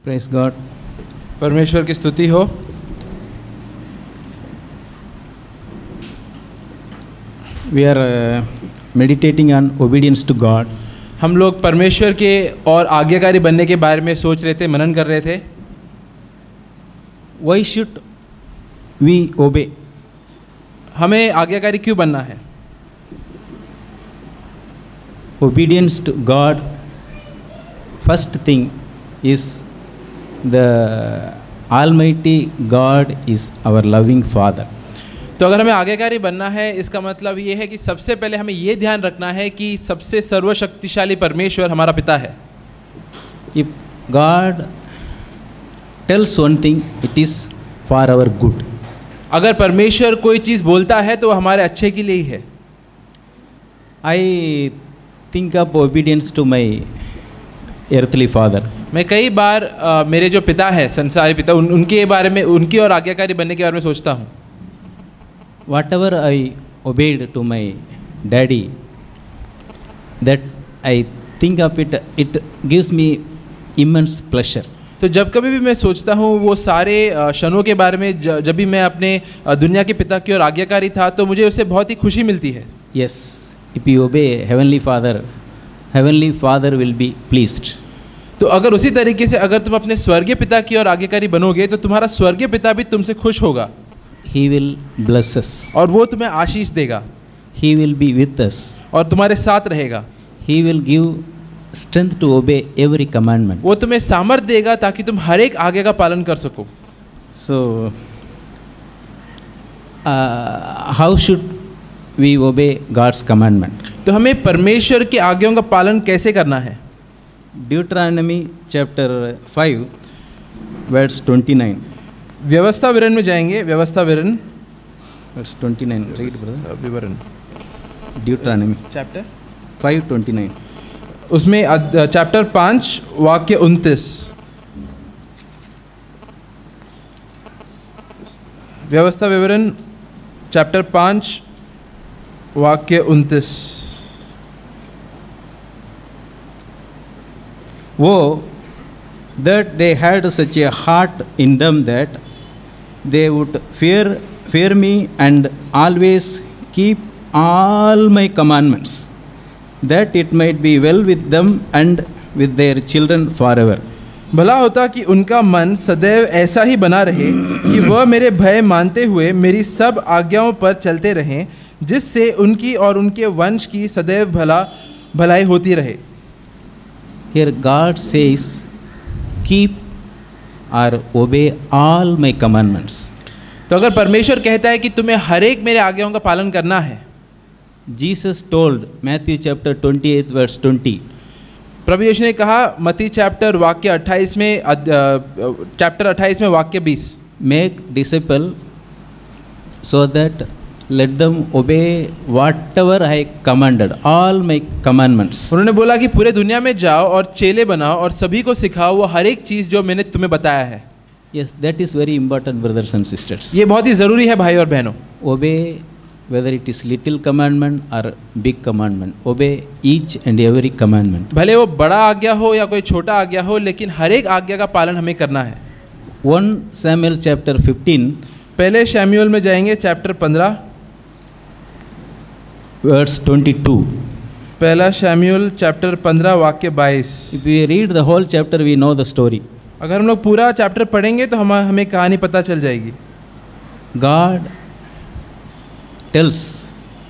Praise God. परमेश्वर की स्तुति हो। We are meditating on obedience to God. हम लोग परमेश्वर के और आज्ञाकारी बनने के बारे में सोच रहे थे, मनन कर रहे थे। Why should we obey? हमें आज्ञाकारी क्यों बनना है? Obedience to God, first thing is the Almighty God is our loving Father. तो अगर हमें आज्ञाकारी बनना है, इसका मतलब ये है कि सबसे पहले हमें ये ध्यान रखना है कि सबसे सर्वशक्तिशाली परमेश्वर हमारा पिता है। If God tells one thing, it is for our good. अगर परमेश्वर कोई चीज़ बोलता है तो वो हमारे अच्छे के लिए ही है। I think of obedience to my earthly father. मैं कई बार मेरे जो पिता हैं, संसारी पिता, उनके बारे में, उनकी और आज्ञाकारी बनने के बारे में सोचता हूँ। Whatever I obeyed to my daddy, that I think of it, it gives me immense pleasure. तो जब कभी भी मैं सोचता हूँ वो सारे क्षणों के बारे में, जब भी मैं अपने दुनिया के पिता की ओर आज्ञाकारी था, तो मुझे उससे बहुत ही खुशी मिलती है। Yes, if you obey Heavenly Father will be pleased. तो अगर उसी तरीके से अगर तुम अपने स्वर्गीय पिता की ओर आज्ञाकारी बनोगे तो तुम्हारा स्वर्गीय पिता भी तुमसे खुश होगा। He will bless us. और वो तुम्हें आशीष देगा। He will be with us. और तुम्हारे साथ रहेगा। He will give strength to obey every commandment. वो तुम्हें सामर्थ्य देगा ताकि तुम हर एक आज्ञा का पालन कर सको। So, how should we obey God's commandment? तो हमें परमेश्वर की आज्ञाओं का पालन कैसे करना है? Deuteronomy chapter 5 verse 29. व्यवस्था विवरण में जाएंगे। व्यवस्था विवरण Verse 29. Read, brother. विवरण Deuteronomy चैप्टर 5:29. उसमें चैप्टर 5 वाक्य 29। व्यवस्था विवरण चैप्टर 5 वाक्य 29। Woe that they had such a heart in them that they would fear me and always keep all my commandments, that it might be well with them and with their children forever. भला होता कि उनका मन सदैव ऐसा ही बना रहे कि वह मेरे भय मानते हुए मेरी सब आज्ञाओं पर चलते रहें, जिससे उनकी और उनके वंश की सदैव भलाई होती रहे। Here God says, keep or obey all my commandments. तो अगर परमेश्वर कहता है कि तुम्हें हर एक मेरे आज्ञाओं का पालन करना है, Jesus told Matthew chapter 28 verse 20. प्रभु यीशु ने कहा मत्ती चैप्टर 28 में वाक्य 20, Make disciple so that let them obey whatever I commanded, all my commandments. उन्होंने बोला कि पूरे दुनिया में जाओ और चेले बनाओ और सभी को सिखाओ वो हर एक चीज़ जो मैंने तुम्हें बताया है। Yes, that is very important, brothers and sisters. ये बहुत ही ज़रूरी है भाई और बहनों। Obey whether it is little commandment or big commandment. Obey each and every commandment. भले वो बड़ा आज्ञा हो या कोई छोटा आज्ञा हो, लेकिन हर एक आज्ञा का पालन हमें करना है। 1 Samuel chapter 15 पहले शमूएल में जाएंगे चैप्टर 15 verse 22. पहला शमूएल चैप्टर 15 वाक्य 22। If we read the whole chapter, we know the story. अगर हम लोग पूरा चैप्टर पढ़ेंगे तो हमें कहानी पता चल जाएगी। God tells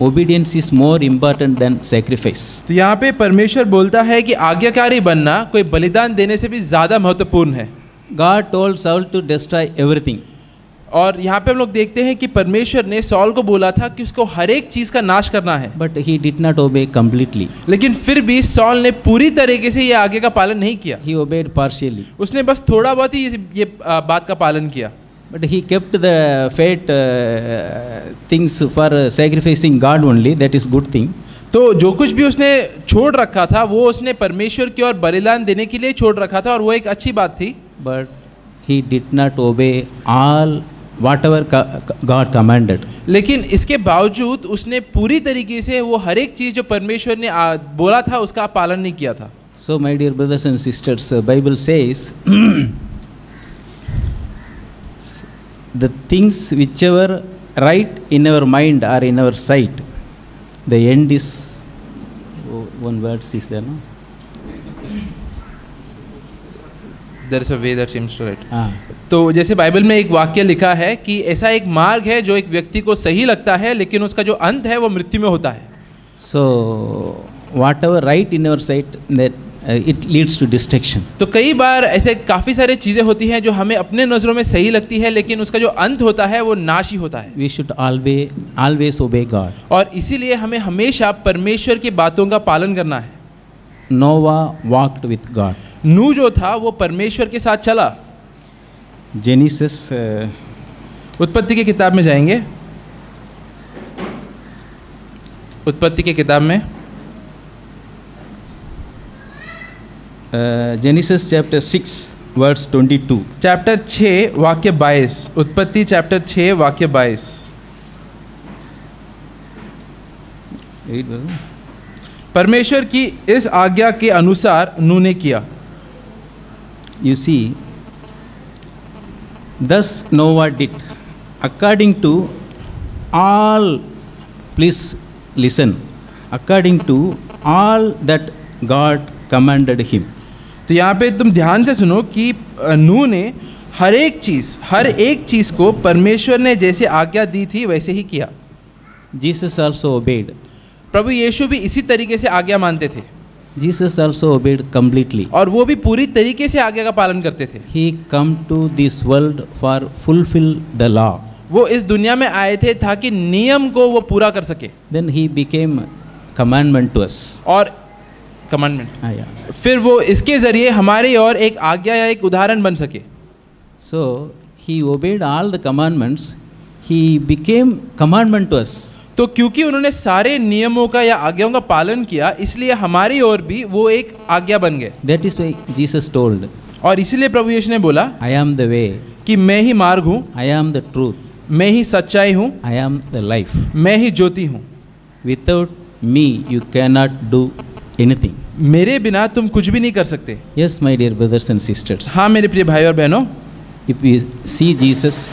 obedience is more important than sacrifice. तो यहाँ पे परमेश्वर बोलता है कि आज्ञाकारी बनना कोई बलिदान देने से भी ज़्यादा महत्वपूर्ण है। God told Saul to destroy everything. और यहाँ पे हम लोग देखते हैं कि परमेश्वर ने सॉल को बोला था कि उसको हर एक चीज़ का नाश करना है, But he did not obey completely. लेकिन फिर भी सॉल ने पूरी तरीके से ये आगे का पालन नहीं किया। He obeyed partially. उसने बस थोड़ा बहुत ही ये बात का पालन किया। But he kept the fate things for sacrificing God only. That is good thing. तो जो कुछ भी उसने छोड़ रखा था वो उसने परमेश्वर की ओर बलिदान देने के लिए छोड़ रखा था, और वो एक अच्छी बात थी। But he did not obey all whatever God commanded. लेकिन इसके बावजूद उसने पूरी तरीके से वो हर एक चीज़ जो परमेश्वर ने बोला था उसका पालन नहीं किया था। So, my dear brothers and sisters, Bible says, the things whichever right in our mind or in our sight, the end is, one word is there, no? There is a way that seems to right. तो जैसे Bible में एक वाक्य लिखा है कि ऐसा एक मार्ग है जो एक व्यक्ति को सही लगता है, लेकिन उसका जो अंत है वो मृत्यु में होता है. So, whatever right in our sight, that it leads to destruction. तो कई बार ऐसे काफ़ी सारी चीज़ें होती हैं जो हमें अपने नज़रों में सही लगती है, लेकिन उसका जो अंत होता है वो नाश ही होता है. We should always obey God. और इसीलिए हमें हमेशा परमेश्वर की बातों का पालन करना है. Noah walked with God. नूह जो था वो परमेश्वर के साथ चला. Genesis उत्पत्ति की किताब में जाएंगे. उत्पत्ति की किताब में Genesis chapter 6 verse 22. चैप्टर 6 वाक्य 22. उत्पत्ति चैप्टर 6 वाक्य 22. Read, brother. परमेश्वर की इस आज्ञा के अनुसार नूह ने किया. You see, thus Noah did according to all, please listen, according to all that God commanded him. तो यहाँ पे तुम ध्यान से सुनो कि नूह ने हर एक चीज़ को परमेश्वर ने जैसे आज्ञा दी थी वैसे ही किया. Jesus also obeyed. प्रभु यीशु भी इसी तरीके से आज्ञा मानते थे. Jesus also obeyed completely. और वो भी पूरी तरीके से आज्ञा का पालन करते थे. He come to this world for fulfill the law. वो इस दुनिया में आए थे ताकि नियम को वो पूरा कर सके. Then he became commandment to us. और कमांडमेंट, Yeah. फिर वो इसके ज़रिए हमारी और एक आज्ञा या एक उदाहरण बन सके. So he obeyed all the commandments. He became commandment to us. तो क्योंकि उन्होंने सारे नियमों का या आज्ञाओं का पालन किया, इसलिए हमारी ओर भी वो एक आज्ञा बन गए. That is why Jesus told, और इसीलिए प्रभु यीशु ने बोला I am the way, कि मैं ही मार्ग हूँ, I am the truth, मैं ही सच्चाई हूँ, I am the life. मैं ही ज्योति हूँ. Without me you cannot do anything. मेरे बिना तुम कुछ भी नहीं कर सकते. Yes, my dear brothers and sisters. हाँ मेरे प्रिय भाई और बहनों, If we see Jesus,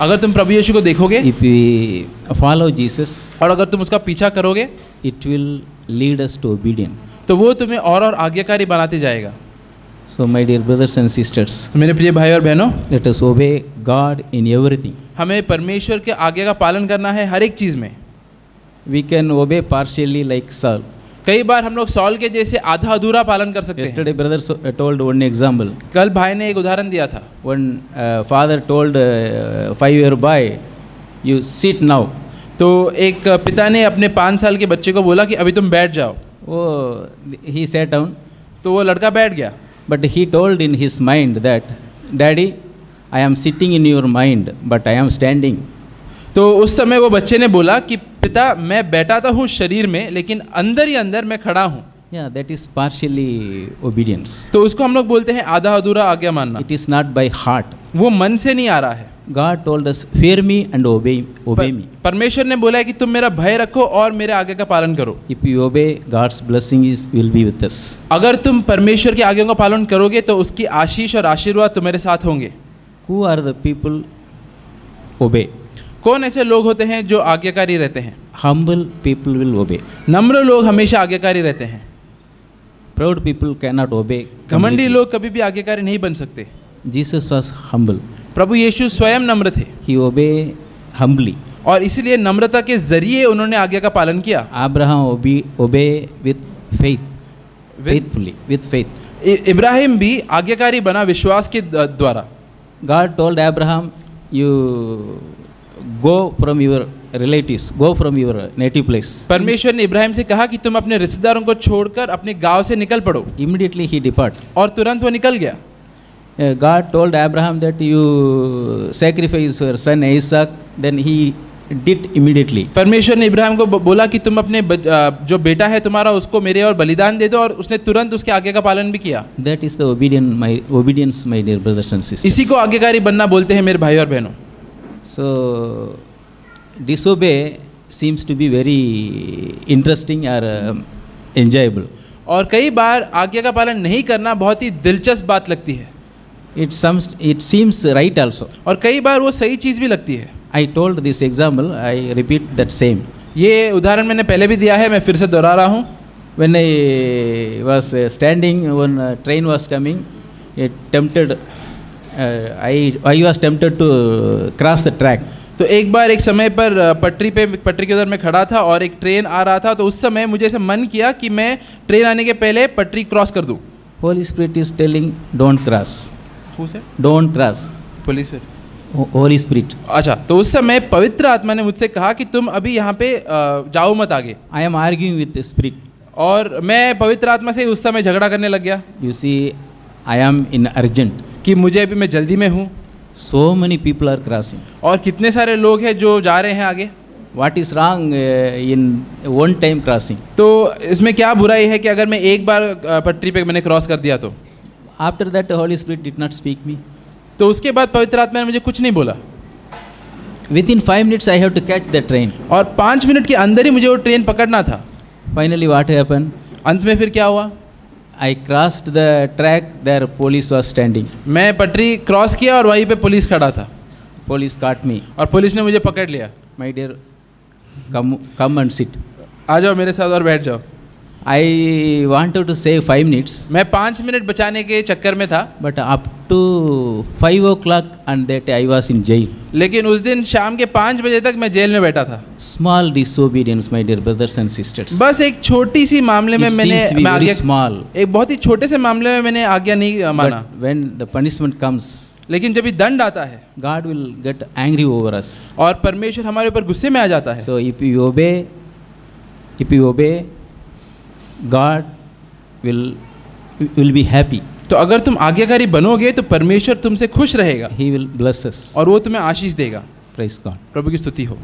अगर तुम प्रभु यीशु को देखोगे if we follow Jesus, और अगर तुम उसका पीछा करोगे, it will lead us to obedience. तो वो तुम्हें और आज्ञाकारी बनाते जाएगा. So, my dear brothers and sisters, मेरे प्रिय भाई और बहनों, let us obey God in everything. हमें परमेश्वर के आज्ञा का पालन करना है हर एक चीज़ में. We can obey partially like Saul. कई बार हम लोग सॉल के जैसे आधा अधूरा पालन कर सकते हैं. Yesterday, brother told one example. कल भाई ने एक उदाहरण दिया था. One father told a 5-year boy, "You sit now." तो एक पिता ने अपने 5 साल के बच्चे को बोला कि अभी तुम बैठ जाओ. Oh, he sat down. तो वो लड़का बैठ गया. But he told in his mind that, "Daddy, I am sitting in your mind, but I am standing." तो उस समय वो बच्चे ने बोला कि पिता मैं बैठा तो हूँ शरीर में, लेकिन अंदर ही अंदर मैं खड़ा हूँ. Yeah, that is partially obedience. तो उसको हम लोग बोलते हैं आधा अधूरा आज्ञा मानना. It is not by heart. वो मन से नहीं आ रहा है. God told us, "Fear me and obey me." परमेश्वर ने बोला है कि तुम मेरा भय रखो और मेरे आज्ञा का पालन करो. If we obey, God's blessing will be with us. अगर तुम परमेश्वर की आज्ञाओं का पालन करोगे तो उसकी आशीष और आशीर्वाद तुम्हारे साथ होंगे. Who are the people obey? कौन ऐसे लोग होते हैं जो आज्ञाकारी रहते हैं? Humble people will obey. नम्र लोग हमेशा आज्ञाकारी रहते हैं. Proud people cannot obey. घमंडी लोग कभी भी आज्ञाकारी नहीं बन सकते. Jesus was humble. प्रभु यीशु स्वयं नम्र थे. He obeyed humbly. और इसलिए नम्रता के जरिए उन्होंने आज्ञा का पालन किया. Abraham obey with faith. Faithfully, with faith. Ibrahim भी आज्ञाकारी बना विश्वास के द्वारा. God told Abraham, "You go from your relatives, go from your native place." परमेश्वर ने इब्राहिम से कहा कि तुम अपने रिश्तेदारों को छोड़कर अपने गांव से निकल पड़ो. Immediately he depart. और तुरंत वो निकल गया. God told Abraham that you sacrifice your son Isaac, then he did immediately. परमेश्वर ने इब्राहिम को बोला कि तुम अपने जो बेटा है तुम्हारा उसको मेरे और बलिदान दे दो, और उसने तुरंत उसके आज्ञा का पालन भी किया. That is the obedience, my dear brothers and sisters. इसी को आज्ञाकारी बनना बोलते हैं मेरे भाई और बहनों. So, disobey seems to be very interesting or enjoyable. और कई बार आज्ञा का पालन नहीं करना बहुत ही दिलचस्प बात लगती है, It seems right also. और कई बार वो सही चीज़ भी लगती है। I told this example, I repeat that same. ये उदाहरण मैंने पहले भी दिया है, मैं फिर से दोहरा रहा हूँ। When I was standing, when a train was coming, it tempted, I was tempted to cross the track. तो एक बार एक समय पर पटरी के उधर मैं खड़ा था और एक ट्रेन आ रहा था, तो उस समय मुझे ऐसा मन किया कि मैं ट्रेन आने के पहले पटरी क्रॉस कर दूँ। Holy Spirit is telling, don't cross. Who said? Don't cross. Police. Holy Spirit. अच्छा, तो उस समय पवित्र आत्मा ने मुझसे कहा कि तुम अभी यहाँ पे जाओ मत आगे। I am arguing with the Spirit. और मैं पवित्र आत्मा से उस समय झगड़ा करने लग गया। You see, I am in urgent. कि मुझे अभी मैं जल्दी में हूँ। So many people are crossing. और कितने सारे लोग हैं जो जा रहे हैं आगे। What is wrong in one time crossing? तो इसमें क्या बुराई है कि अगर मैं एक बार पटरी पे मैंने क्रॉस कर दिया तो। After that, the Holy Spirit did not speak me. तो उसके बाद पवित्र आत्मा ने मुझे कुछ नहीं बोला। Within 5 minutes, I have to catch the train. और 5 मिनट के अंदर ही मुझे वो ट्रेन पकड़ना था। Finally, what happened? अंत में फिर क्या हुआ? I crossed the track. There, police was standing. मैं पटरी क्रॉस किया और वहीं पे पुलिस खड़ा था। Police caught me. और पुलिस ने मुझे पकड़ लिया। My dear, come and sit. आ जाओ मेरे साथ और बैठ जाओ। I wanted to save 5 minutes. मैं 5 मिनट बचाने के चक्कर में था। But up to 5 o'clock and that I was in jail. लेकिन उस दिन शाम के 5 बजे तक मैं जेल में बैठा था। Small disobedience, my dear brothers and sisters. बस एक छोटी सी मामले में It मैंने seems to be very small. एक बहुत ही छोटे से मामले में मैंने आज्ञा नहीं माना। But when the punishment comes, लेकिन जब भी दंड आता है, God will get angry over us. और परमेश्वर हमारे ऊपर गुस्से में आ जाता है। So if you obey, God will be happy. तो अगर तुम आज्ञाकारी बनोगे तो परमेश्वर तुमसे खुश रहेगा। He will bless us. और वो तुम्हें आशीष देगा। Praise God. प्रभु की स्तुति हो।